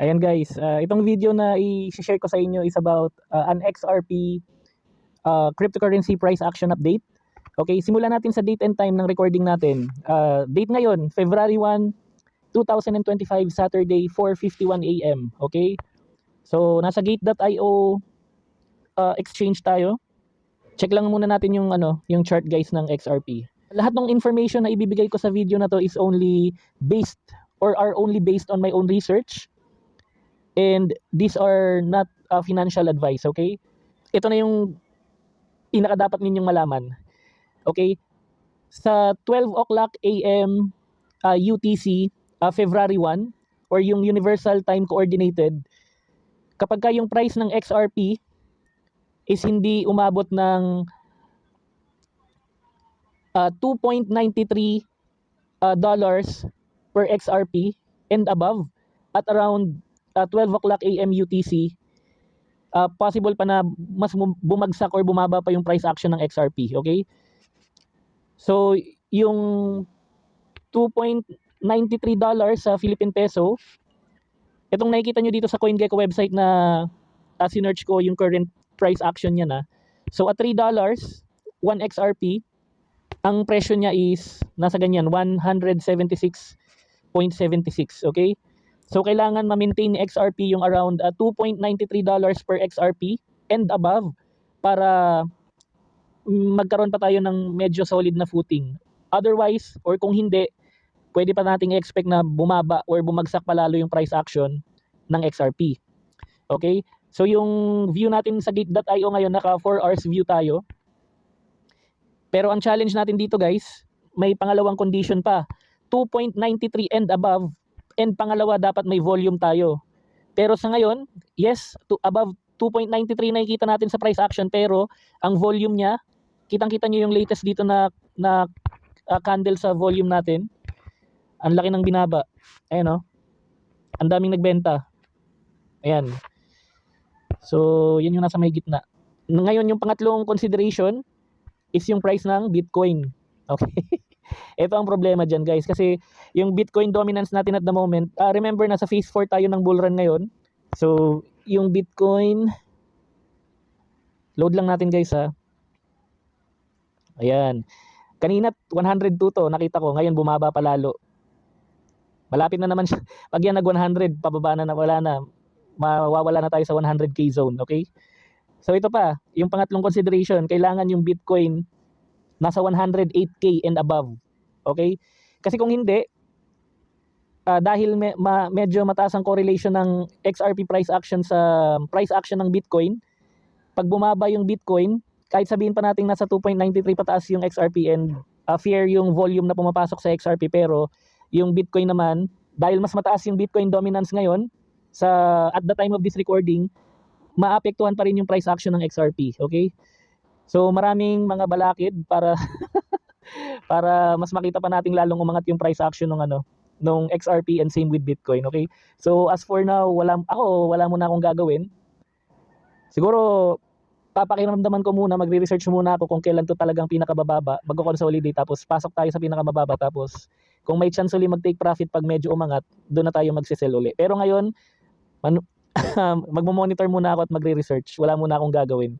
Ayan guys, itong video na i-share ko sa inyo is about an XRP cryptocurrency price action update. Okay, simulan natin sa date and time ng recording natin. Date ngayon, February 1, 2025, Saturday, 4:51 AM. Okay? So, nasa gate.io exchange tayo. Check lang muna natin yung chart guys ng XRP. Lahat ng information na ibibigay ko sa video na to is only based or are only based on my own research. And these are not financial advice, okay? Ito na yung pinaka-dapat ninyong malaman. Okay? Sa 12 o'clock AM UTC, February 1, or yung Universal Time Coordinated, kapag ka yung price ng XRP is hindi umabot ng $2.93 dollars per XRP and above at around 12 o'clock AM UTC, possible pa na mas bumagsak or bumaba pa yung price action ng XRP, okay? So, yung $2.93 sa Philippine peso, itong nakikita nyo dito sa CoinGecko website na sinearch ko yung current price action niya na. So, at $3, 1 XRP, ang presyo niya is nasa ganyan, 176.76, okay? So, kailangan ma-maintain ni XRP yung around $2.93 per XRP and above para magkaroon pa tayo ng medyo solid na footing. Otherwise, or kung hindi, pwede pa nating expect na bumaba or bumagsak pa lalo yung price action ng XRP. Okay? So, yung view natin sa gate.io ngayon, naka 4 hours view tayo. Pero ang challenge natin dito guys, may pangalawang condition pa. 2.93 and above. And pangalawa, dapat may volume tayo. Pero sa ngayon, yes, above 2.93 nakikita natin sa price action, pero ang volume niya, kitang-kita nyo yung latest dito na candle sa volume natin. Ang laki ng binaba. Ayan o. Ang daming nagbenta. Ayan. So, yun yung nasa may gitna. Ngayon, yung pangatlong consideration is yung price ng Bitcoin. Okay? Ito ang problema dyan guys, kasi yung Bitcoin dominance natin at the moment, remember nasa phase 4 tayo ng bull run ngayon. So yung Bitcoin, load lang natin guys ha. Ayan, kanina 102 to nakita ko, ngayon bumaba pa lalo. Malapit na naman siya. Pag yan nag 100, pababa na, wala na, mawawala na tayo sa 100k zone. Okay, so ito pa yung pangatlong consideration, kailangan yung Bitcoin nasa 108k and above. Okay? Kasi kung hindi, dahil medyo mataas ang correlation ng XRP price action sa price action ng Bitcoin, pag bumaba yung Bitcoin, kahit sabihin pa natin nasa 2.93 pataas yung XRP and fair yung volume na pumapasok sa XRP, pero yung Bitcoin naman, dahil mas mataas yung Bitcoin dominance ngayon, at the time of this recording, maapektuhan pa rin yung price action ng XRP. Okay? So maraming mga balakid para para mas makita pa nating lalong umangat yung price action ng nung XRP and same with Bitcoin, okay? So as for now, wala muna akong gagawin. Siguro papakiramdaman ko muna, magre-research muna ako kung kailan to talagang pinakabababa, magko-consolidate tapos pasok tayo sa pinakamababa, tapos kung may chance uli mag-take profit pag medyo umangat, doon na tayo magse-sell uli. Pero ngayon, magmo-monitor muna ako at magre-research. Wala muna akong gagawin.